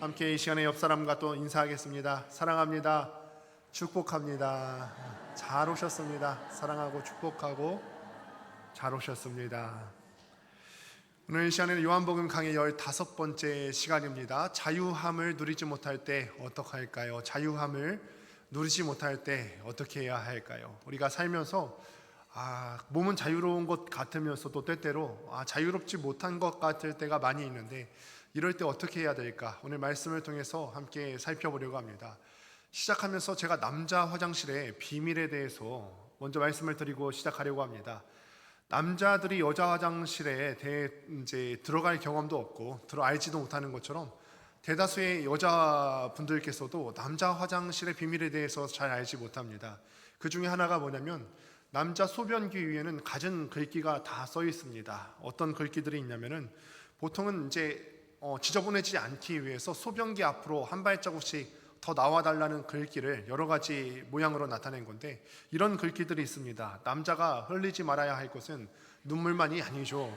함께 이 시간에 옆 사람과 또 인사하겠습니다. 사랑합니다. 축복합니다. 잘 오셨습니다. 사랑하고 축복하고 잘 오셨습니다. 오늘 이 시간에는 요한복음 강의 15번째 시간입니다. 자유함을 누리지 못할 때 어떻게 할까요? 자유함을 누리지 못할 때 어떻게 해야 할까요? 우리가 살면서 몸은 자유로운 것 같으면서도 때때로 자유롭지 못한 것 같을 때가 많이 있는데, 이럴 때 어떻게 해야 될까? 오늘 말씀을 통해서 함께 살펴보려고 합니다. 시작하면서 제가 남자 화장실의 비밀에 대해서 먼저 말씀을 드리고 시작하려고 합니다. 남자들이 여자 화장실에 이제 들어갈 경험도 없고 알지도 못하는 것처럼 대다수의 여자분들께서도 남자 화장실의 비밀에 대해서 잘 알지 못합니다. 그 중에 하나가 뭐냐면, 남자 소변기 위에는 갖은 글귀가 다 써 있습니다. 어떤 글귀들이 있냐면은, 보통은 이제 지저분해지지 않기 위해서 소변기 앞으로 한 발자국씩 더 나와달라는 글귀를 여러 가지 모양으로 나타낸 건데, 이런 글귀들이 있습니다. 남자가 흘리지 말아야 할 것은 눈물만이 아니죠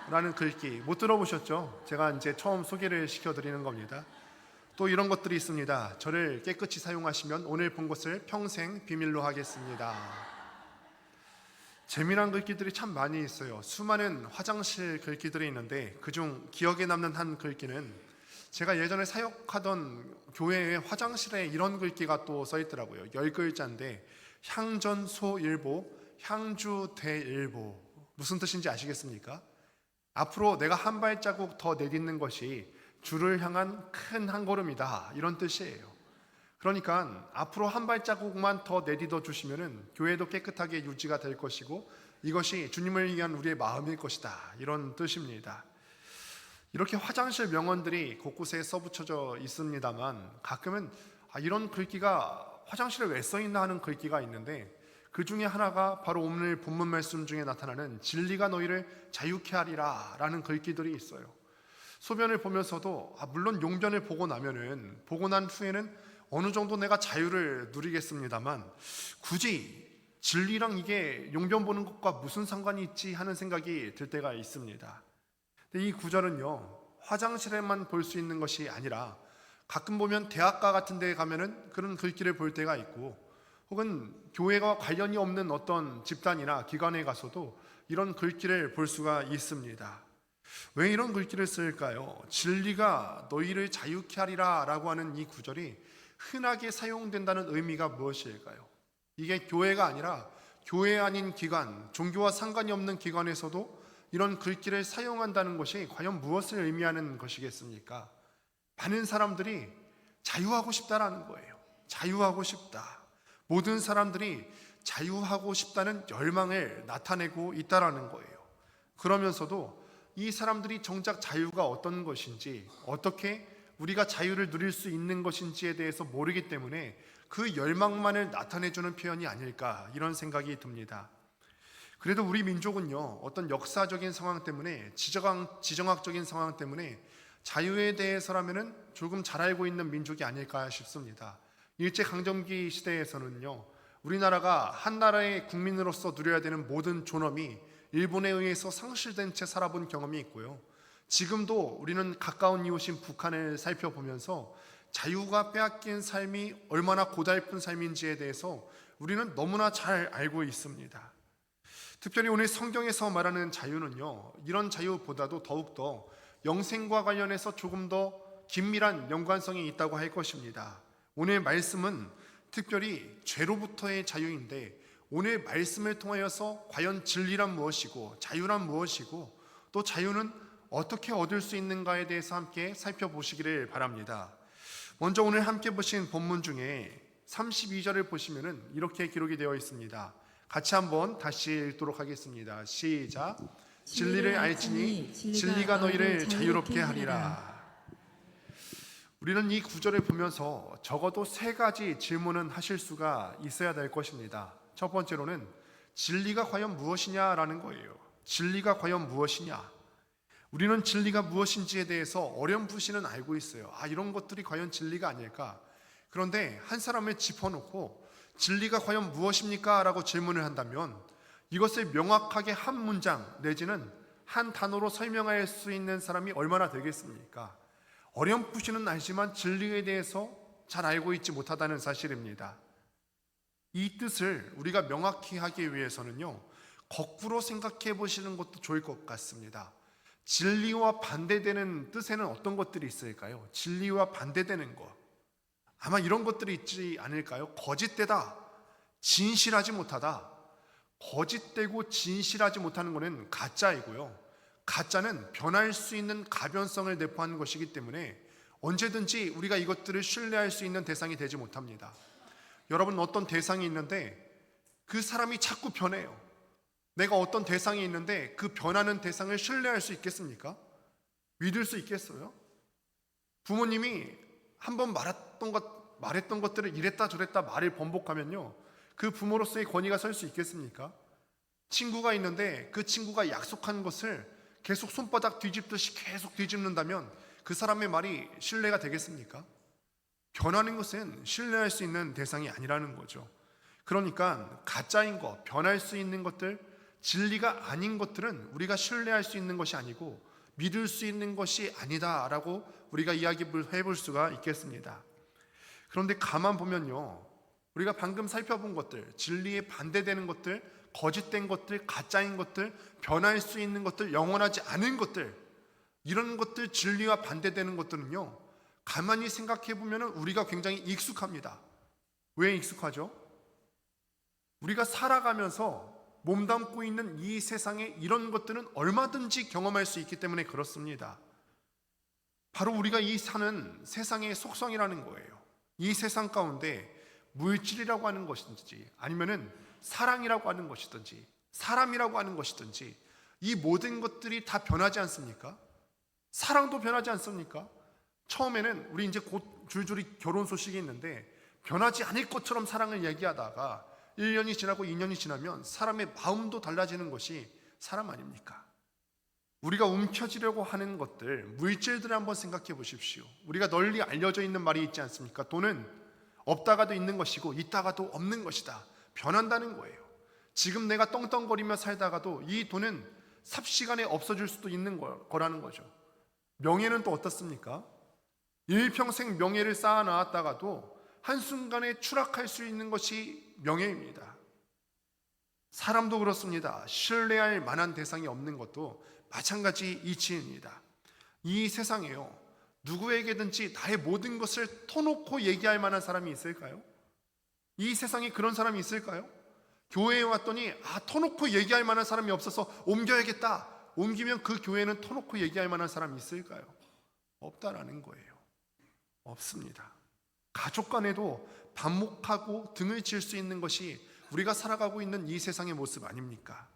라는 글귀, 못 들어보셨죠? 제가 이제 처음 소개를 시켜드리는 겁니다. 또 이런 것들이 있습니다. 저를 깨끗이 사용하시면 오늘 본 것을 평생 비밀로 하겠습니다. 재미난 글귀들이 참 많이 있어요. 수많은 화장실 글귀들이 있는데, 그중 기억에 남는 한 글귀는, 제가 예전에 사역하던 교회의 화장실에 이런 글귀가 또 써 있더라고요. 10글자인데 향전소일보, 향주대일보. 무슨 뜻인지 아시겠습니까? 앞으로 내가 한 발자국 더 내딛는 것이 주를 향한 큰 한 걸음이다, 이런 뜻이에요. 그러니까 앞으로 한 발자국만 더 내딛어 주시면은 교회도 깨끗하게 유지가 될 것이고, 이것이 주님을 위한 우리의 마음일 것이다, 이런 뜻입니다. 이렇게 화장실 명언들이 곳곳에 써붙여져 있습니다만, 가끔은 이런 글귀가 화장실에 왜 써있나 하는 글귀가 있는데, 그 중에 하나가 바로 오늘 본문 말씀 중에 나타나는 진리가 너희를 자유케 하리라 라는 글귀들이 있어요. 소변을 보면서도 물론 용변을 보고 난 후에는 어느 정도 내가 자유를 누리겠습니다만, 굳이 진리랑 이게 용변 보는 것과 무슨 상관이 있지 하는 생각이 들 때가 있습니다. 근데 이 구절은요, 화장실에만 볼 수 있는 것이 아니라 가끔 보면 대학가 같은 데 가면은 그런 글귀를 볼 때가 있고, 혹은 교회와 관련이 없는 어떤 집단이나 기관에 가서도 이런 글귀를 볼 수가 있습니다. 왜 이런 글귀를 쓸까요? 진리가 너희를 자유케 하리라 라고 하는 이 구절이 흔하게 사용된다는 의미가 무엇일까요? 이게 교회가 아니라 교회 아닌 기관, 종교와 상관이 없는 기관에서도 이런 글귀를 사용한다는 것이 과연 무엇을 의미하는 것이겠습니까? 많은 사람들이 자유하고 싶다라는 거예요. 자유하고 싶다. 모든 사람들이 자유하고 싶다는 열망을 나타내고 있다라는 거예요. 그러면서도 이 사람들이 정작 자유가 어떤 것인지, 어떻게 우리가 자유를 누릴 수 있는 것인지에 대해서 모르기 때문에 그 열망만을 나타내주는 표현이 아닐까, 이런 생각이 듭니다. 그래도 우리 민족은요, 어떤 역사적인 상황 때문에, 지정학적인 상황 때문에 자유에 대해서라면은 조금 잘 알고 있는 민족이 아닐까 싶습니다. 일제강점기 시대에서는요, 우리나라가 한 나라의 국민으로서 누려야 되는 모든 존엄이 일본에 의해서 상실된 채 살아본 경험이 있고요, 지금도 우리는 가까운 이웃인 북한을 살펴보면서 자유가 빼앗긴 삶이 얼마나 고달픈 삶인지에 대해서 우리는 너무나 잘 알고 있습니다. 특별히 오늘 성경에서 말하는 자유는요, 이런 자유보다도 더욱더 영생과 관련해서 조금 더 긴밀한 연관성이 있다고 할 것입니다. 오늘 말씀은 특별히 죄로부터의 자유인데, 오늘 말씀을 통하여서 과연 진리란 무엇이고 자유란 무엇이고 또 자유는 어떻게 얻을 수 있는가에 대해서 함께 살펴보시기를 바랍니다. 먼저 오늘 함께 보신 본문 중에 32절을 보시면은 이렇게 기록이 되어 있습니다. 같이 한번 다시 읽도록 하겠습니다. 시작. 진리를 알지니 진리가 너희를 자유롭게 하리라. 우리는 이 구절을 보면서 적어도 3가지 질문은 하실 수가 있어야 될 것입니다. 첫 번째로는 진리가 과연 무엇이냐라는 거예요. 진리가 과연 무엇이냐? 우리는 진리가 무엇인지에 대해서 어렴풋이는 알고 있어요. 이런 것들이 과연 진리가 아닐까? 그런데 한 사람을 짚어놓고 진리가 과연 무엇입니까? 라고 질문을 한다면, 이것을 명확하게 한 문장 내지는 한 단어로 설명할 수 있는 사람이 얼마나 되겠습니까? 어렴풋이는 알지만 진리에 대해서 잘 알고 있지 못하다는 사실입니다. 이 뜻을 우리가 명확히 하기 위해서는요, 거꾸로 생각해 보시는 것도 좋을 것 같습니다. 진리와 반대되는 뜻에는 어떤 것들이 있을까요? 진리와 반대되는 것, 아마 이런 것들이 있지 않을까요? 거짓되다, 진실하지 못하다. 거짓되고 진실하지 못하는 것은 가짜이고요, 가짜는 변할 수 있는 가변성을 내포하는 것이기 때문에 언제든지 우리가 이것들을 신뢰할 수 있는 대상이 되지 못합니다. 여러분, 어떤 대상이 있는데 그 사람이 자꾸 변해요. 내가 어떤 대상이 있는데 그 변하는 대상을 신뢰할 수 있겠습니까? 믿을 수 있겠어요? 부모님이 한번 말했던 것들을 이랬다 저랬다 말을 번복하면요, 그 부모로서의 권위가 설 수 있겠습니까? 친구가 있는데 그 친구가 약속한 것을 계속 손바닥 뒤집듯이 계속 뒤집는다면 그 사람의 말이 신뢰가 되겠습니까? 변하는 것은 신뢰할 수 있는 대상이 아니라는 거죠. 그러니까 가짜인 것, 변할 수 있는 것들, 진리가 아닌 것들은 우리가 신뢰할 수 있는 것이 아니고 믿을 수 있는 것이 아니다라고 우리가 이야기를 해볼 수가 있겠습니다. 그런데 가만 보면요, 우리가 방금 살펴본 것들, 진리에 반대되는 것들, 거짓된 것들, 가짜인 것들, 변할 수 있는 것들, 영원하지 않은 것들, 이런 것들, 진리와 반대되는 것들은요, 가만히 생각해 보면 우리가 굉장히 익숙합니다. 왜 익숙하죠? 우리가 살아가면서 몸담고 있는 이 세상에 이런 것들은 얼마든지 경험할 수 있기 때문에 그렇습니다. 바로 우리가 이 사는 세상의 속성이라는 거예요. 이 세상 가운데 물질이라고 하는 것이든지 아니면은 사랑이라고 하는 것이든지 사람이라고 하는 것이든지 이 모든 것들이 다 변하지 않습니까? 사랑도 변하지 않습니까? 처음에는 우리 이제 곧 줄줄이 결혼 소식이 있는데 변하지 않을 것처럼 사랑을 얘기하다가 1년이 지나고 2년이 지나면 사람의 마음도 달라지는 것이 사람 아닙니까? 우리가 움켜쥐려고 하는 것들, 물질들을 한번 생각해 보십시오. 우리가 널리 알려져 있는 말이 있지 않습니까? 돈은 없다가도 있는 것이고 있다가도 없는 것이다. 변한다는 거예요. 지금 내가 떵떵거리며 살다가도 이 돈은 삽시간에 없어질 수도 있는 거라는 거죠. 명예는 또 어떻습니까? 일평생 명예를 쌓아놨다가도 한순간에 추락할 수 있는 것이 명예입니다. 사람도 그렇습니다. 신뢰할 만한 대상이 없는 것도 마찬가지 이치입니다. 이 세상에요, 누구에게든지 나의 모든 것을 터놓고 얘기할 만한 사람이 있을까요? 이 세상에 그런 사람이 있을까요? 교회에 왔더니 터놓고 얘기할 만한 사람이 없어서 옮겨야겠다. 옮기면 그 교회는 터놓고 얘기할 만한 사람이 있을까요? 없다라는 거예요. 없습니다. 가족 간에도 반목하고 등을 칠 수 있는 것이 우리가 살아가고 있는 이 세상의 모습 아닙니까?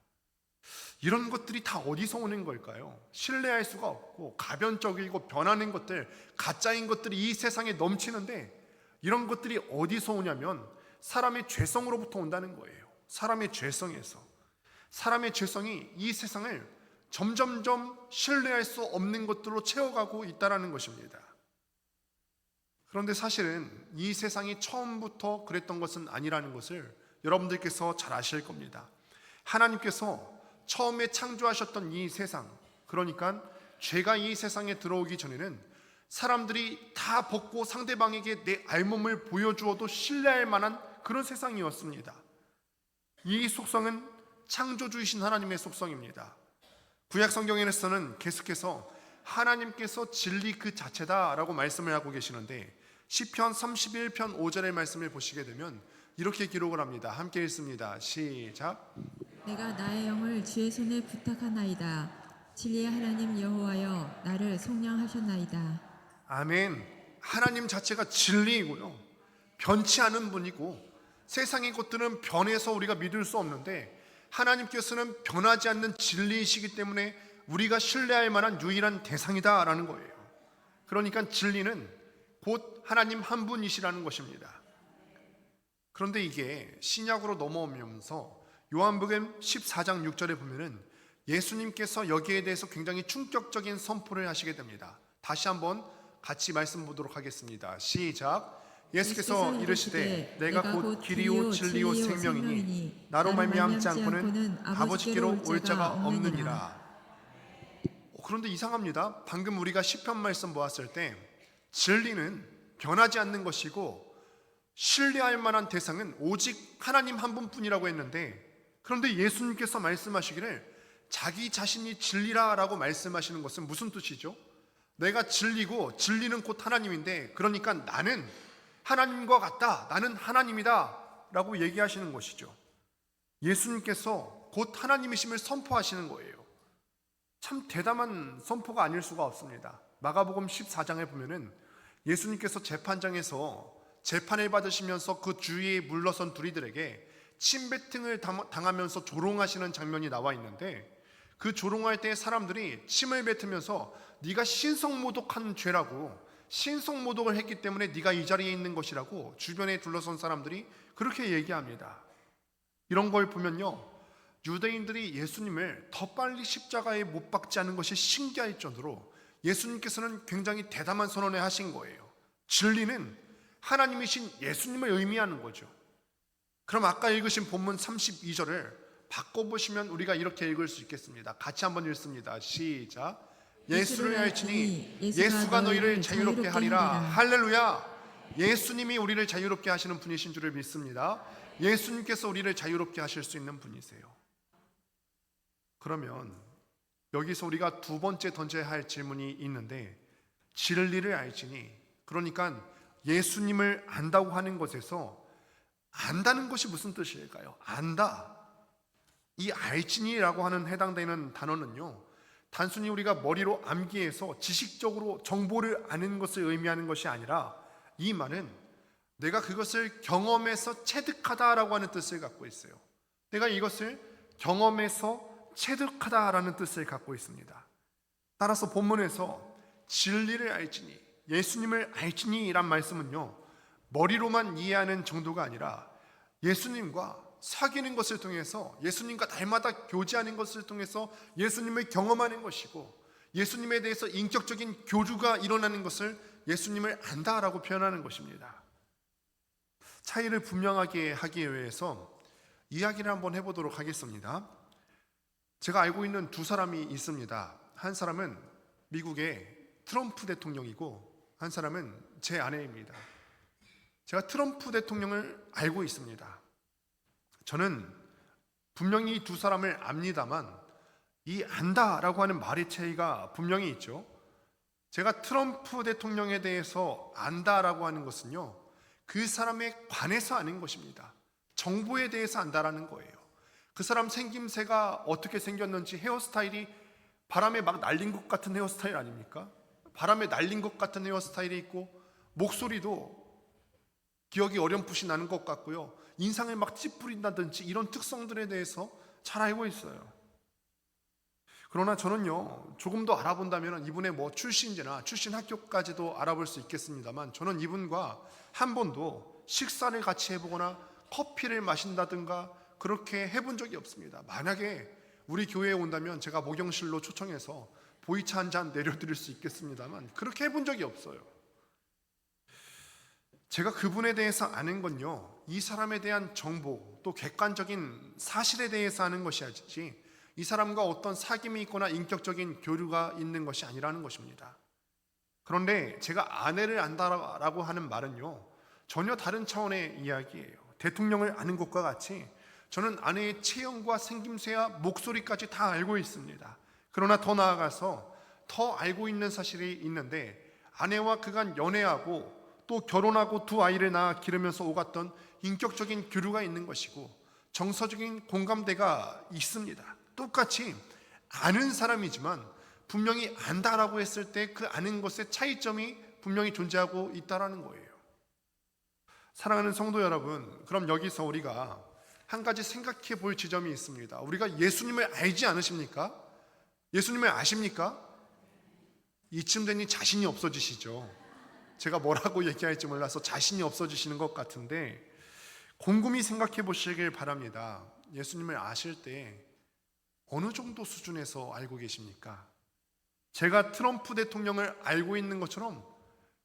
이런 것들이 다 어디서 오는 걸까요? 신뢰할 수가 없고 가변적이고 변하는 것들, 가짜인 것들이 이 세상에 넘치는데 이런 것들이 어디서 오냐면 사람의 죄성으로부터 온다는 거예요. 사람의 죄성에서. 사람의 죄성이 이 세상을 점점점 신뢰할 수 없는 것들로 채워가고 있다는 것입니다. 그런데 사실은 이 세상이 처음부터 그랬던 것은 아니라는 것을 여러분들께서 잘 아실 겁니다. 하나님께서 처음에 창조하셨던 이 세상, 그러니까 죄가 이 세상에 들어오기 전에는 사람들이 다 벗고 상대방에게 내 알몸을 보여주어도 신뢰할 만한 그런 세상이었습니다. 이 속성은 창조주이신 하나님의 속성입니다. 구약 성경에서는 계속해서 하나님께서 진리 그 자체다라고 말씀을 하고 계시는데 시편 31편 5절의 말씀을 보시게 되면 이렇게 기록을 합니다. 함께 읽습니다. 시작. 내가 나의 영을 주의 손에 부탁하나이다. 진리의 하나님 여호와여 나를 속량하셨나이다. 아멘. 하나님 자체가 진리이고요, 변치 않은 분이고 세상의 것들은 변해서 우리가 믿을 수 없는데 하나님께서는 변하지 않는 진리이시기 때문에 우리가 신뢰할 만한 유일한 대상이다라는 거예요. 그러니까 진리는 곧 하나님 한 분이시라는 것입니다. 그런데 이게 신약으로 넘어오면서 요한복음 14장 6절에 보면은 예수님께서 여기에 대해서 굉장히 충격적인 선포를 하시게 됩니다. 다시 한번 같이 말씀 보도록 하겠습니다. 시작. 예수께서 이르시되 내가 곧 길이요 진리요 생명이니 나로 말미암지 않고는 아버지께로 올 자가 없느니라. 그런데 이상합니다. 방금 우리가 시편 말씀 보았을 때 진리는 변하지 않는 것이고 신뢰할 만한 대상은 오직 하나님 한 분뿐이라고 했는데, 그런데 예수님께서 말씀하시기를 자기 자신이 진리라라고 말씀하시는 것은 무슨 뜻이죠? 내가 진리고 진리는 곧 하나님인데, 그러니까 나는 하나님과 같다, 나는 하나님이다 라고 얘기하시는 것이죠. 예수님께서 곧 하나님이심을 선포하시는 거예요. 참 대담한 선포가 아닐 수가 없습니다. 마가복음 14장에 보면은 예수님께서 재판장에서 재판을 받으시면서 그 주위에 물러선 둘이들에게 침뱉음을 당하면서 조롱하시는 장면이 나와 있는데, 그 조롱할 때 사람들이 침을 뱉으면서 네가 신성모독한 죄라고, 신성모독을 했기 때문에 네가 이 자리에 있는 것이라고 주변에 둘러선 사람들이 그렇게 얘기합니다. 이런 걸 보면요, 유대인들이 예수님을 더 빨리 십자가에 못 박지 않은 것이 신기할 정도로 예수님께서는 굉장히 대담한 선언을 하신 거예요. 진리는 하나님이신 예수님을 의미하는 거죠. 그럼 아까 읽으신 본문 32절을 바꿔보시면 우리가 이렇게 읽을 수 있겠습니다. 같이 한번 읽습니다. 시작. 예수를 알지니 예수가 너희를 자유롭게 하리라. 할렐루야. 예수님이 우리를 자유롭게 하시는 분이신 줄을 믿습니다. 예수님께서 우리를 자유롭게 하실 수 있는 분이세요. 그러면 여기서 우리가 두 번째 던져야 할 질문이 있는데, 진리를 알지니, 그러니까 예수님을 안다고 하는 것에서 안다는 것이 무슨 뜻일까요? 안다. 이 알지니라고 하는 해당되는 단어는요, 단순히 우리가 머리로 암기해서 지식적으로 정보를 아는 것을 의미하는 것이 아니라, 이 말은 내가 그것을 경험해서 체득하다라고 하는 뜻을 갖고 있어요. 내가 이것을 경험해서 체득하다라는 뜻을 갖고 있습니다. 따라서 본문에서 진리를 알지니, 예수님을 알지니 이란 말씀은요, 머리로만 이해하는 정도가 아니라 예수님과 사귀는 것을 통해서, 예수님과 날마다 교제하는 것을 통해서 예수님을 경험하는 것이고, 예수님에 대해서 인격적인 교류가 일어나는 것을 예수님을 안다라고 표현하는 것입니다. 차이를 분명하게 하기 위해서 이야기를 한번 해보도록 하겠습니다. 제가 알고 있는 두 사람이 있습니다. 한 사람은 미국의 트럼프 대통령이고, 한 사람은 제 아내입니다. 제가 트럼프 대통령을 알고 있습니다. 저는 분명히 이 두 사람을 압니다만, 이 안다라고 하는 말의 차이가 분명히 있죠. 제가 트럼프 대통령에 대해서 안다라고 하는 것은요, 그 사람에 관해서 아는 것입니다. 정보에 대해서 안다라는 거예요. 그 사람 생김새가 어떻게 생겼는지, 헤어스타일이 바람에 막 날린 것 같은 헤어스타일 아닙니까? 바람에 날린 것 같은 헤어스타일이 있고, 목소리도 기억이 어렴풋이 나는 것 같고요, 인상을 막 찌푸린다든지 이런 특성들에 대해서 잘 알고 있어요. 그러나 저는요, 조금 더 알아본다면 이분의 출신지나 출신 학교까지도 알아볼 수 있겠습니다만, 저는 이분과 한 번도 식사를 같이 해보거나 커피를 마신다든가 그렇게 해본 적이 없습니다. 만약에 우리 교회에 온다면 제가 목욕실로 초청해서 보이차 한 잔 내려드릴 수 있겠습니다만, 그렇게 해본 적이 없어요. 제가 그분에 대해서 아는 건요, 이 사람에 대한 정보, 또 객관적인 사실에 대해서 아는 것이지, 이 사람과 어떤 사귐이 있거나 인격적인 교류가 있는 것이 아니라는 것입니다. 그런데 제가 아내를 안다라고 하는 말은요, 전혀 다른 차원의 이야기예요. 대통령을 아는 것과 같이 저는 아내의 체형과 생김새와 목소리까지 다 알고 있습니다. 그러나 더 나아가서 더 알고 있는 사실이 있는데, 아내와 그간 연애하고 또 결혼하고 두 아이를 낳아 기르면서 오갔던 인격적인 교류가 있는 것이고, 정서적인 공감대가 있습니다. 똑같이 아는 사람이지만 분명히 안다라고 했을 때 그 아는 것의 차이점이 분명히 존재하고 있다라는 거예요. 사랑하는 성도 여러분, 그럼 여기서 우리가 한 가지 생각해 볼 지점이 있습니다. 우리가 예수님을 알지 않으십니까? 예수님을 아십니까? 이쯤 되니 자신이 없어지시죠. 제가 뭐라고 얘기할지 몰라서 자신이 없어지시는 것 같은데, 곰곰이 생각해 보시길 바랍니다. 예수님을 아실 때 어느 정도 수준에서 알고 계십니까? 제가 트럼프 대통령을 알고 있는 것처럼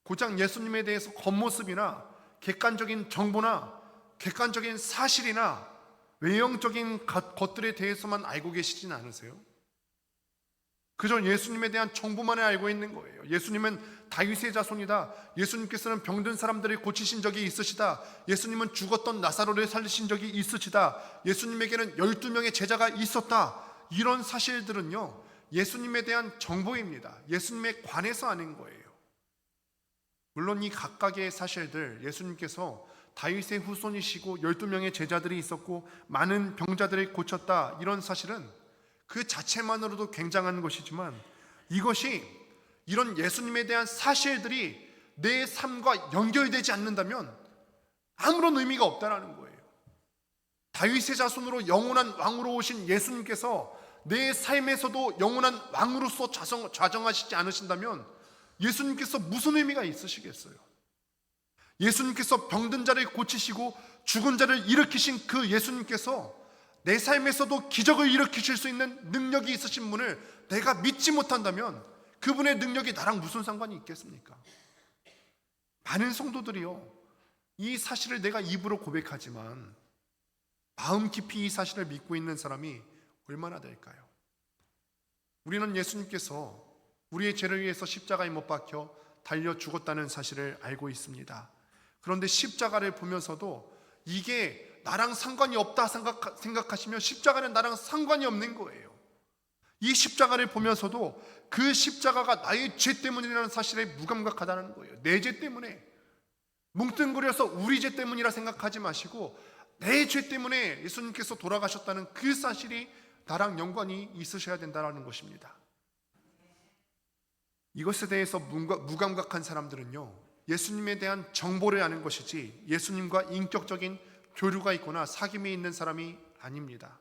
고작 예수님에 대해서 겉모습이나 객관적인 정보나 객관적인 사실이나 외형적인 것들에 대해서만 알고 계시진 않으세요? 그저 예수님에 대한 정보만을 알고 있는 거예요. 예수님은 다윗의 자손이다. 예수님께서는 병든 사람들을 고치신 적이 있으시다. 예수님은 죽었던 나사로를 살리신 적이 있으시다. 예수님에게는 12명의 제자가 있었다. 이런 사실들은요, 예수님에 대한 정보입니다. 예수님에 관해서 아는 거예요. 물론 이 각각의 사실들, 예수님께서 다윗의 후손이시고 12명의 제자들이 있었고 많은 병자들을 고쳤다, 이런 사실은 그 자체만으로도 굉장한 것이지만, 이것이 이런 예수님에 대한 사실들이 내 삶과 연결되지 않는다면 아무런 의미가 없다라는 거예요. 다윗의 자손으로 영원한 왕으로 오신 예수님께서 내 삶에서도 영원한 왕으로서 좌정하시지 않으신다면 예수님께서 무슨 의미가 있으시겠어요? 예수님께서 병든 자를 고치시고 죽은 자를 일으키신 그 예수님께서 내 삶에서도 기적을 일으키실 수 있는 능력이 있으신 분을 내가 믿지 못한다면 그분의 능력이 나랑 무슨 상관이 있겠습니까? 많은 성도들이요, 이 사실을 내가 입으로 고백하지만 마음 깊이 이 사실을 믿고 있는 사람이 얼마나 될까요? 우리는 예수님께서 우리의 죄를 위해서 십자가에 못 박혀 달려 죽었다는 사실을 알고 있습니다. 그런데 십자가를 보면서도 이게 나랑 상관이 없다 생각하시면 십자가는 나랑 상관이 없는 거예요. 이 십자가를 보면서도 그 십자가가 나의 죄 때문이라는 사실에 무감각하다는 거예요. 내 죄 때문에 뭉뚱그려서 우리 죄 때문이라 생각하지 마시고 내 죄 때문에 예수님께서 돌아가셨다는 그 사실이 나랑 연관이 있으셔야 된다는 것입니다. 이것에 대해서 무감각한 사람들은요, 예수님에 대한 정보를 아는 것이지 예수님과 인격적인 교류가 있거나 사귐이 있는 사람이 아닙니다.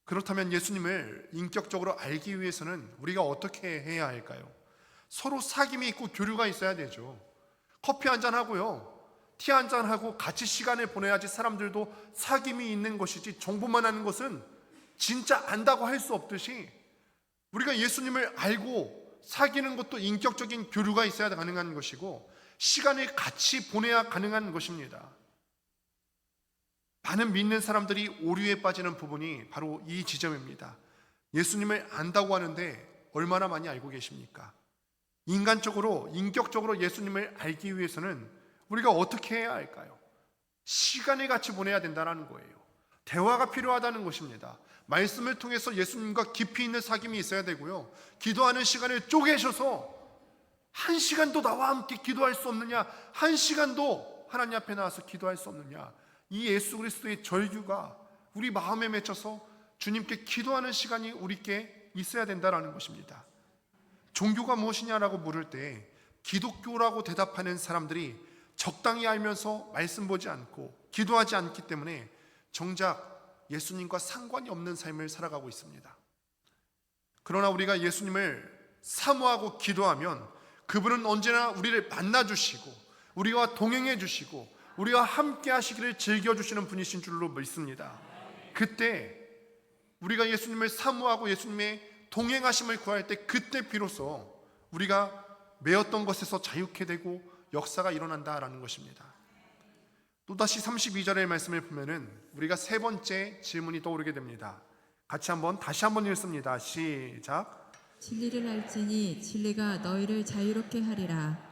그렇다면 예수님을 인격적으로 알기 위해서는 우리가 어떻게 해야 할까요? 서로 사귐이 있고 교류가 있어야 되죠. 커피 한잔하고요, 티 한잔하고 같이 시간을 보내야지 사람들도 사귐이 있는 것이지, 정보만 아는 것은 진짜 안다고 할 수 없듯이 우리가 예수님을 알고 사귀는 것도 인격적인 교류가 있어야 가능한 것이고 시간을 같이 보내야 가능한 것입니다. 많은 믿는 사람들이 오류에 빠지는 부분이 바로 이 지점입니다. 예수님을 안다고 하는데 얼마나 많이 알고 계십니까? 인간적으로, 인격적으로 예수님을 알기 위해서는 우리가 어떻게 해야 할까요? 시간을 같이 보내야 된다는 거예요. 대화가 필요하다는 것입니다. 말씀을 통해서 예수님과 깊이 있는 사귐이 있어야 되고요, 기도하는 시간을 쪼개셔서 1시간도 나와 함께 기도할 수 없느냐, 1시간도 하나님 앞에 나와서 기도할 수 없느냐, 이 예수 그리스도의 절규가 우리 마음에 맺혀서 주님께 기도하는 시간이 우리께 있어야 된다는 것입니다. 종교가 무엇이냐라고 물을 때 기독교라고 대답하는 사람들이 적당히 알면서 말씀 보지 않고 기도하지 않기 때문에 정작 예수님과 상관이 없는 삶을 살아가고 있습니다. 그러나 우리가 예수님을 사모하고 기도하면 그분은 언제나 우리를 만나주시고 우리와 동행해 주시고 우리와 함께 하시기를 즐겨주시는 분이신 줄로 믿습니다. 그때 우리가 예수님을 사모하고 예수님의 동행하심을 구할 때 그때 비로소 우리가 매였던 것에서 자유케 되고 역사가 일어난다라는 것입니다. 또다시 32절의 말씀을 보면은 우리가 세 번째 질문이 떠오르게 됩니다. 다시 한번 읽습니다. 시작. 진리를 알지니 진리가 너희를 자유롭게 하리라.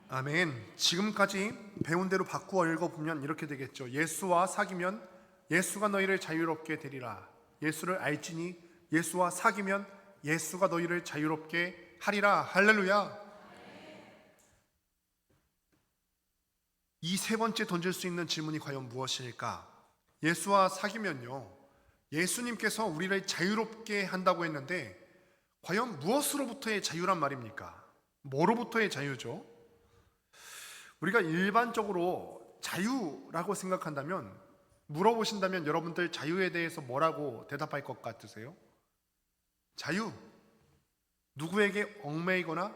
아멘. 지금까지 배운 대로 바꾸어 읽어보면 이렇게 되겠죠. 예수와 사귀면 예수가 너희를 자유롭게 되리라. 예수를 알지니 예수와 사귀면 예수가 너희를 자유롭게 하리라. 할렐루야. 이 세 번째 던질 수 있는 질문이 과연 무엇일까? 예수와 사귀면요, 예수님께서 우리를 자유롭게 한다고 했는데 과연 무엇으로부터의 자유란 말입니까? 뭐로부터의 자유죠? 우리가 일반적으로 자유라고 생각한다면, 물어보신다면 여러분들 자유에 대해서 뭐라고 대답할 것 같으세요? 자유, 누구에게 얽매이거나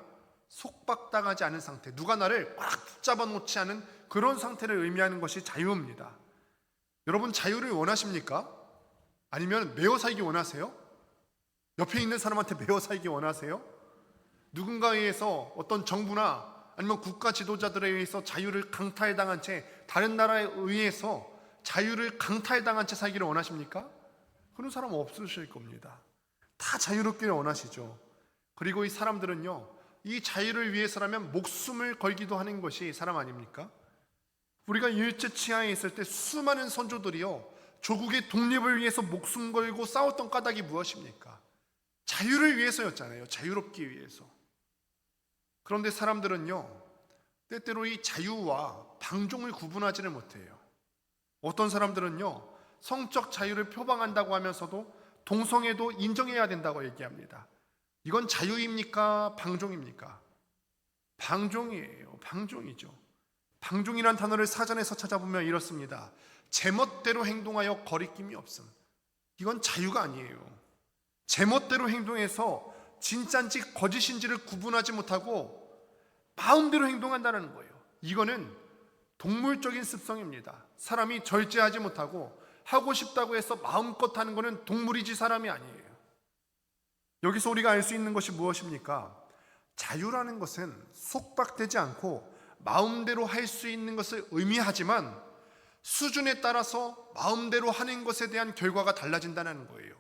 속박당하지 않은 상태, 누가 나를 꽉 붙잡아 놓지 않은 그런 상태를 의미하는 것이 자유입니다. 여러분, 자유를 원하십니까? 아니면 매어 살기 원하세요? 옆에 있는 사람한테 매어 살기 원하세요? 누군가에 의해서, 어떤 정부나 아니면 국가 지도자들에 의해서 자유를 강탈당한 채, 다른 나라에 의해서 자유를 강탈당한 채 살기를 원하십니까? 그런 사람 없으실 겁니다. 다 다 자유롭기를 원하시죠. 그리고 이 사람들은요, 이 자유를 위해서라면 목숨을 걸기도 하는 것이 사람 아닙니까? 우리가 일제치하에 있을 때 수많은 선조들이요, 조국의 독립을 위해서 목숨 걸고 싸웠던 까닭이 무엇입니까? 자유를 위해서였잖아요. 자유롭기 위해서. 그런데 사람들은요, 때때로 이 자유와 방종을 구분하지를 못해요. 어떤 사람들은요, 성적 자유를 표방한다고 하면서도 동성애도 인정해야 된다고 얘기합니다. 이건 자유입니까? 방종입니까? 방종이에요. 방종이죠. 방종이란 단어를 사전에서 찾아보면 이렇습니다. 제멋대로 행동하여 거리낌이 없음. 이건 자유가 아니에요. 제멋대로 행동해서 진짜인지 거짓인지를 구분하지 못하고 마음대로 행동한다는 거예요. 이거는 동물적인 습성입니다. 사람이 절제하지 못하고 하고 싶다고 해서 마음껏 하는 것은 동물이지 사람이 아니에요. 여기서 우리가 알 수 있는 것이 무엇입니까? 자유라는 것은 속박되지 않고 마음대로 할 수 있는 것을 의미하지만 수준에 따라서 마음대로 하는 것에 대한 결과가 달라진다는 거예요.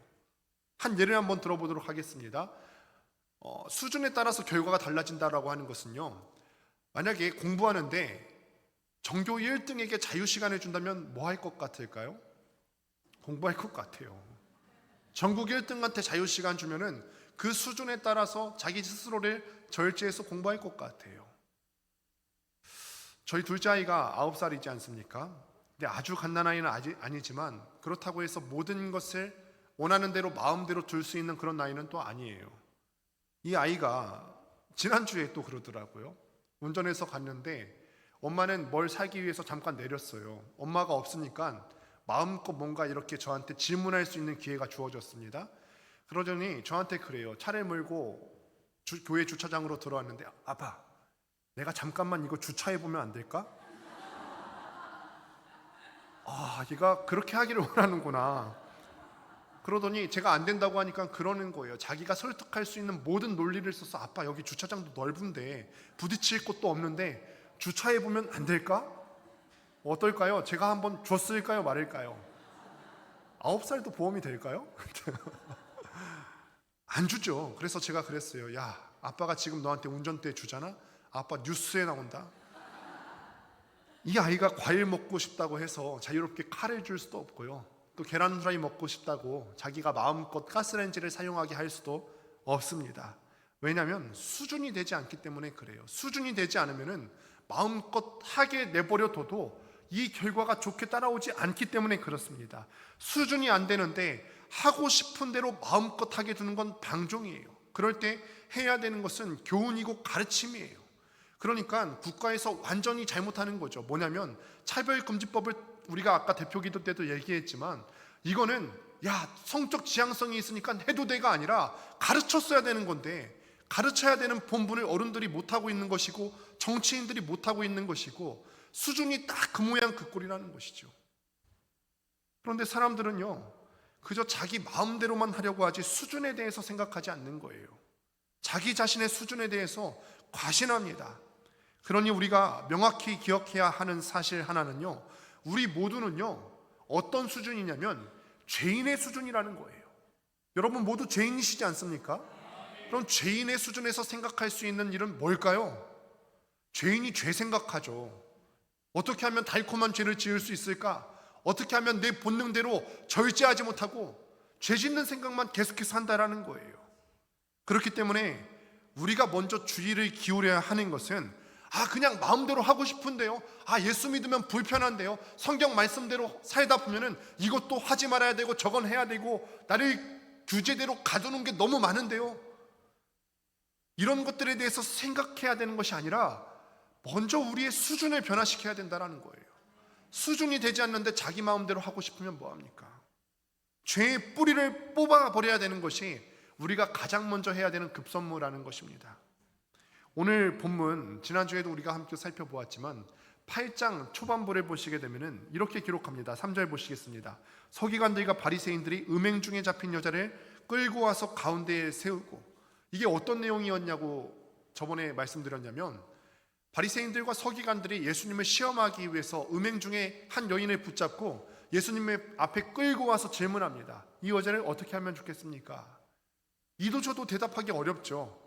한 예를 한번 들어보도록 하겠습니다. 수준에 따라서 결과가 달라진다라고 하는 것은요, 만약에 공부하는데 전교 1등에게 자유시간을 준다면 뭐 할 것 같을까요? 공부할 것 같아요. 전국 1등한테 자유시간 주면은 그 수준에 따라서 자기 스스로를 절제해서 공부할 것 같아요. 저희 둘째 아이가 9살이지 않습니까? 근데 아주 갓난아이는 아니지만 그렇다고 해서 모든 것을 원하는 대로 마음대로 둘 수 있는 그런 나이는 또 아니에요. 이 아이가 지난주에 또 그러더라고요. 운전해서 갔는데 엄마는 뭘 사기 위해서 잠깐 내렸어요. 엄마가 없으니까 마음껏 뭔가 이렇게 저한테 질문할 수 있는 기회가 주어졌습니다. 그러더니 저한테 그래요. 차를 몰고 교회 주차장으로 들어왔는데, 아빠, 내가 잠깐만 이거 주차해보면 안 될까? 아, 얘가 그렇게 하기를 원하는구나. 그러더니 제가 안 된다고 하니까 그러는 거예요. 자기가 설득할 수 있는 모든 논리를 써서, 아빠 여기 주차장도 넓은데 부딪힐 곳도 없는데 주차해보면 안 될까? 어떨까요? 제가 한번 줬을까요? 말일까요? 9살도 보험이 될까요? 안 주죠. 그래서 제가 그랬어요. 야, 아빠가 지금 너한테 운전대 주잖아? 아빠 뉴스에 나온다. 이 아이가 과일 먹고 싶다고 해서 자유롭게 칼을 줄 수도 없고요. 또 계란 후라이 먹고 싶다고 자기가 마음껏 가스레인지를 사용하게 할 수도 없습니다. 왜냐하면 수준이 되지 않기 때문에 그래요. 수준이 되지 않으면은 마음껏 하게 내버려둬도 이 결과가 좋게 따라오지 않기 때문에 그렇습니다. 수준이 안 되는데 하고 싶은 대로 마음껏 하게 두는 건 방종이에요. 그럴 때 해야 되는 것은 교훈이고 가르침이에요. 그러니까 국가에서 완전히 잘못하는 거죠. 뭐냐면 차별금지법을 우리가 아까 대표기도 때도 얘기했지만, 이거는 야, 성적 지향성이 있으니까 해도 돼가 아니라 가르쳤어야 되는 건데, 가르쳐야 되는 본분을 어른들이 못하고 있는 것이고 정치인들이 못하고 있는 것이고 수준이 딱 그 모양 그 꼴이라는 것이죠. 그런데 사람들은요, 그저 자기 마음대로만 하려고 하지 수준에 대해서 생각하지 않는 거예요. 자기 자신의 수준에 대해서 과신합니다. 그러니 우리가 명확히 기억해야 하는 사실 하나는요, 우리 모두는요 어떤 수준이냐면 죄인의 수준이라는 거예요. 여러분 모두 죄인이시지 않습니까? 그럼 죄인의 수준에서 생각할 수 있는 일은 뭘까요? 죄인이 죄 생각하죠. 어떻게 하면 달콤한 죄를 지을 수 있을까? 어떻게 하면 내 본능대로 절제하지 못하고 죄 짓는 생각만 계속해서 한다라는 거예요. 그렇기 때문에 우리가 먼저 주의를 기울여야 하는 것은, 그냥 마음대로 하고 싶은데요, 예수 믿으면 불편한데요, 성경 말씀대로 살다 보면은 이것도 하지 말아야 되고 저건 해야 되고 나를 규제대로 가두는 게 너무 많은데요, 이런 것들에 대해서 생각해야 되는 것이 아니라 먼저 우리의 수준을 변화시켜야 된다는 거예요. 수준이 되지 않는데 자기 마음대로 하고 싶으면 뭐합니까? 죄의 뿌리를 뽑아버려야 되는 것이 우리가 가장 먼저 해야 되는 급선무라는 것입니다. 오늘 본문, 지난주에도 우리가 함께 살펴보았지만 8장 초반부를 보시게 되면 이렇게 기록합니다. 3절 보시겠습니다. 서기관들과 바리새인들이 음행 중에 잡힌 여자를 끌고 와서 가운데에 세우고, 이게 어떤 내용이었냐고 저번에 말씀드렸냐면, 바리새인들과 서기관들이 예수님을 시험하기 위해서 음행 중에 한 여인을 붙잡고 예수님의 앞에 끌고 와서 질문합니다. 이 여자를 어떻게 하면 좋겠습니까? 이도 저도 대답하기 어렵죠.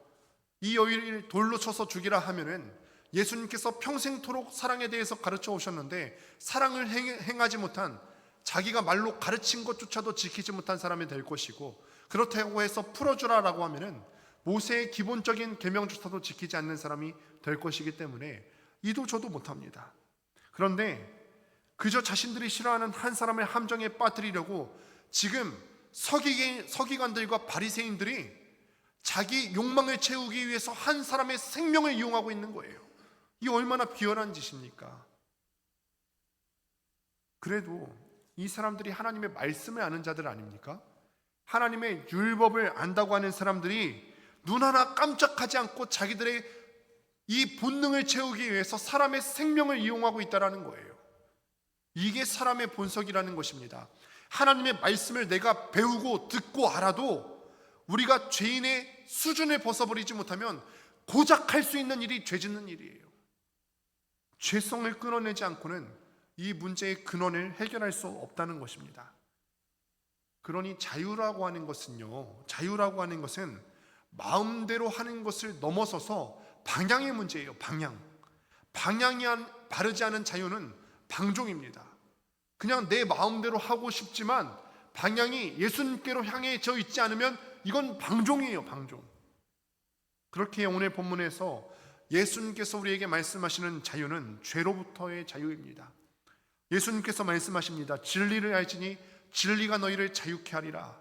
이 여인을 돌로 쳐서 죽이라 하면은 예수님께서 평생토록 사랑에 대해서 가르쳐 오셨는데 사랑을 행하지 못한, 자기가 말로 가르친 것조차도 지키지 못한 사람이 될 것이고, 그렇다고 해서 풀어주라라고 하면은 모세의 기본적인 계명조차도 지키지 않는 사람이 될 것이기 때문에 이도 저도 못합니다. 그런데 그저 자신들이 싫어하는 한 사람의 함정에 빠뜨리려고 지금 서기관들과 바리새인들이 자기 욕망을 채우기 위해서 한 사람의 생명을 이용하고 있는 거예요. 이 얼마나 비열한 짓입니까? 그래도 이 사람들이 하나님의 말씀을 아는 자들 아닙니까? 하나님의 율법을 안다고 하는 사람들이 눈 하나 깜짝하지 않고 자기들의 이 본능을 채우기 위해서 사람의 생명을 이용하고 있다는 거예요. 이게 사람의 본성이라는 것입니다. 하나님의 말씀을 내가 배우고 듣고 알아도 우리가 죄인의 수준을 벗어버리지 못하면 고작 할 수 있는 일이 죄 짓는 일이에요. 죄성을 끊어내지 않고는 이 문제의 근원을 해결할 수 없다는 것입니다. 그러니 자유라고 하는 것은 마음대로 하는 것을 넘어서서 방향의 문제예요. 방향이 바르지 않은 자유는 방종입니다. 그냥 내 마음대로 하고 싶지만 방향이 예수님께로 향해져 있지 않으면 이건 방종이에요. 방종. 그렇게 오늘 본문에서 예수님께서 우리에게 말씀하시는 자유는 죄로부터의 자유입니다. 예수님께서 말씀하십니다. 진리를 알지니 진리가 너희를 자유케 하리라.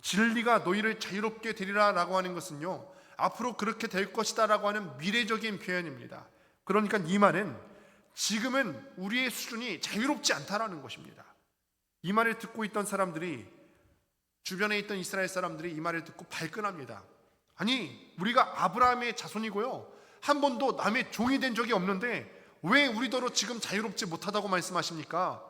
진리가 너희를 자유롭게 되리라 라고 하는 것은요, 앞으로 그렇게 될 것이다 라고 하는 미래적인 표현입니다. 그러니까 이 말은 지금은 우리의 수준이 자유롭지 않다라는 것입니다. 이 말을 듣고 있던 사람들이, 주변에 있던 이스라엘 사람들이 이 말을 듣고 발끈합니다. 아니, 우리가 아브라함의 자손이고요, 한 번도 남의 종이 된 적이 없는데 왜 우리더러 지금 자유롭지 못하다고 말씀하십니까?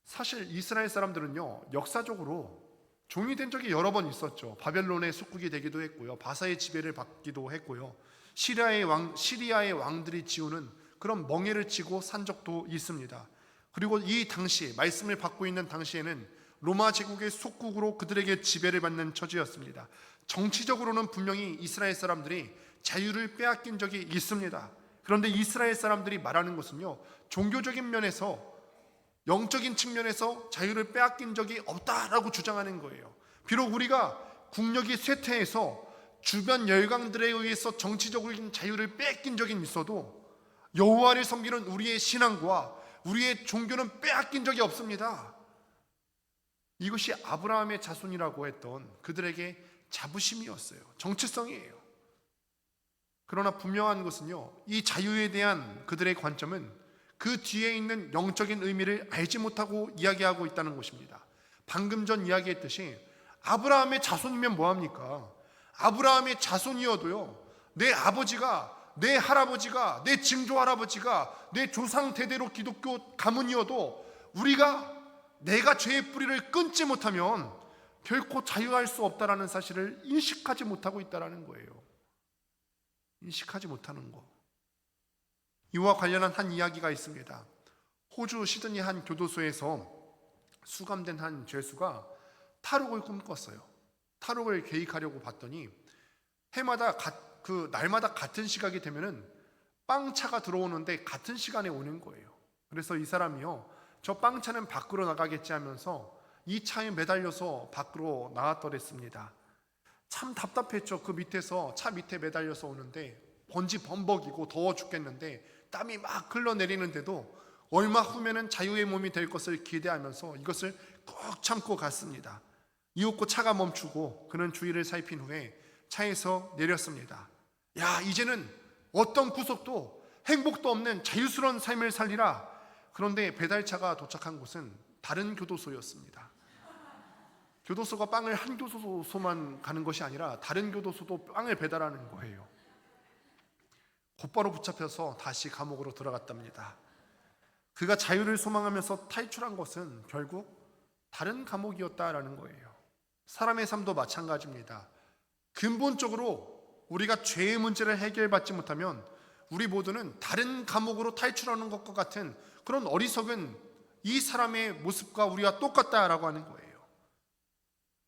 사실 이스라엘 사람들은요, 역사적으로 종이 된 적이 여러 번 있었죠. 바벨론의 속국이 되기도 했고요, 바사의 지배를 받기도 했고요, 시리아의 왕들이 지우는 그런 멍에를 치고 산 적도 있습니다. 그리고 이 당시 말씀을 받고 있는 당시에는 로마 제국의 속국으로 그들에게 지배를 받는 처지였습니다. 정치적으로는 분명히 이스라엘 사람들이 자유를 빼앗긴 적이 있습니다. 그런데 이스라엘 사람들이 말하는 것은요, 종교적인 면에서, 영적인 측면에서 자유를 빼앗긴 적이 없다라고 주장하는 거예요. 비록 우리가 국력이 쇠퇴해서 주변 열강들에 의해서 정치적인 자유를 뺏긴 적이 있어도 여호와를 섬기는 우리의 신앙과 우리의 종교는 빼앗긴 적이 없습니다. 이것이 아브라함의 자손이라고 했던 그들에게 자부심이었어요. 정체성이에요. 그러나 분명한 것은요, 이 자유에 대한 그들의 관점은 그 뒤에 있는 영적인 의미를 알지 못하고 이야기하고 있다는 것입니다. 방금 전 이야기했듯이 아브라함의 자손이면 뭐합니까? 아브라함의 자손이어도요, 내 아버지가, 내 할아버지가, 내 증조할아버지가 내 조상 대대로 기독교 가문이어도 내가 죄의 뿌리를 끊지 못하면 결코 자유할 수 없다는 사실을 인식하지 못하고 있다는 거예요. 인식하지 못하는 거. 이와 관련한 한 이야기가 있습니다. 호주 시드니 한 교도소에서 수감된 한 죄수가 탈옥을 꿈꿨어요. 탈옥을 계획하려고 봤더니 해마다 날마다 같은 시각이 되면은 빵차가 들어오는데 같은 시간에 오는 거예요. 그래서 이 사람이요, 저 빵차는 밖으로 나가겠지 하면서 이 차에 매달려서 밖으로 나왔더랬습니다. 참 답답했죠. 그 밑에서, 차 밑에 매달려서 오는데 번지 범벅이고 더워 죽겠는데 땀이 막 흘러내리는데도 얼마 후면은 자유의 몸이 될 것을 기대하면서 이것을 꼭 참고 갔습니다. 이윽고 차가 멈추고 그는 주위를 살핀 후에 차에서 내렸습니다. 야, 이제는 어떤 구속도 행복도 없는 자유스러운 삶을 살리라. 그런데 배달차가 도착한 곳은 다른 교도소였습니다. 교도소가 빵을 한 교도소만 가는 것이 아니라 다른 교도소도 빵을 배달하는 거예요. 곧바로 붙잡혀서 다시 감옥으로 들어갔답니다. 그가 자유를 소망하면서 탈출한 것은 결국 다른 감옥이었다라는 거예요. 사람의 삶도 마찬가지입니다. 근본적으로 우리가 죄의 문제를 해결받지 못하면 우리 모두는 다른 감옥으로 탈출하는 것과 같은 그런 어리석은 이 사람의 모습과 우리와 똑같다라고 하는 거예요.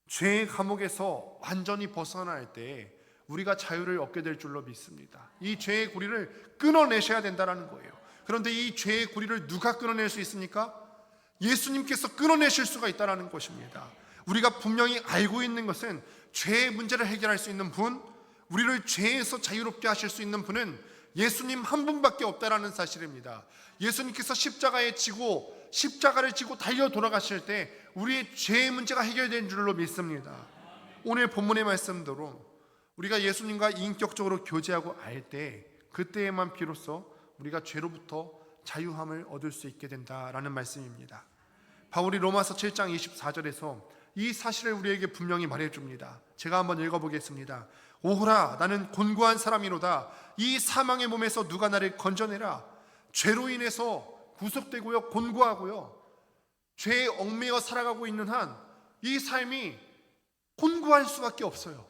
죄의 감옥에서 완전히 벗어날 때 우리가 자유를 얻게 될 줄로 믿습니다. 이 죄의 고리를 끊어내셔야 된다는 거예요. 그런데 이 죄의 고리를 누가 끊어낼 수 있습니까? 예수님께서 끊어내실 수가 있다는 것입니다. 우리가 분명히 알고 있는 것은 죄의 문제를 해결할 수 있는 분, 우리를 죄에서 자유롭게 하실 수 있는 분은 예수님 한 분밖에 없다라는 사실입니다. 예수님께서 십자가를 지고 달려 돌아가실 때 우리의 죄의 문제가 해결된 줄로 믿습니다. 오늘 본문의 말씀대로 우리가 예수님과 인격적으로 교제하고 알 때 그때에만 비로소 우리가 죄로부터 자유함을 얻을 수 있게 된다라는 말씀입니다. 바울이 로마서 7장 24절에서 이 사실을 우리에게 분명히 말해줍니다. 제가 한번 읽어보겠습니다. 오호라, 나는 곤고한 사람이로다. 이 사망의 몸에서 누가 나를 건져내라. 죄로 인해서 구속되고요, 곤고하고요, 죄에 얽매여 살아가고 있는 한 이 삶이 곤고할 수밖에 없어요.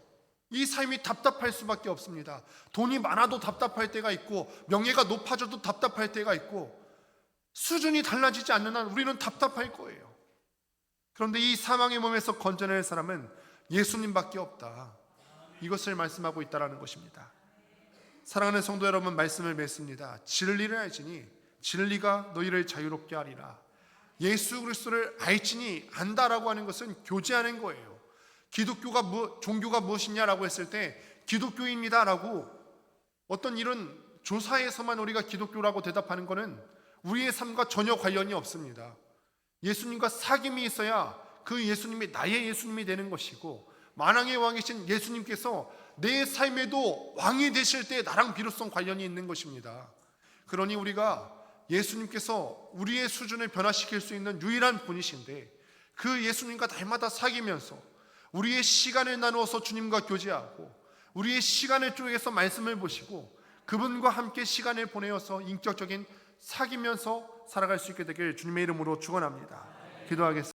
이 삶이 답답할 수밖에 없습니다. 돈이 많아도 답답할 때가 있고, 명예가 높아져도 답답할 때가 있고, 수준이 달라지지 않는 한 우리는 답답할 거예요. 그런데 이 사망의 몸에서 건져낼 사람은 예수님밖에 없다. 이것을 말씀하고 있다는 것입니다. 사랑하는 성도 여러분, 말씀을 맺습니다. 진리를 알지니 진리가 너희를 자유롭게 하리라. 예수 그리스도를 알지니 안다라고 하는 것은 교제하는 거예요. 종교가 무엇이냐라고 했을 때 기독교입니다라고 어떤 이런 조사에서만 우리가 기독교라고 대답하는 것은 우리의 삶과 전혀 관련이 없습니다. 예수님과 사귐이 있어야 그 예수님이 나의 예수님이 되는 것이고, 만왕의 왕이신 예수님께서 내 삶에도 왕이 되실 때 나랑 비로소 관련이 있는 것입니다. 그러니 우리가 예수님께서 우리의 수준을 변화시킬 수 있는 유일한 분이신데, 그 예수님과 날마다 사귀면서 우리의 시간을 나누어서 주님과 교제하고 우리의 시간을 쪼개서 말씀을 보시고 그분과 함께 시간을 보내어서 인격적인 사귀면서 살아갈 수 있게 되길 주님의 이름으로 축원합니다. 기도하겠습니다.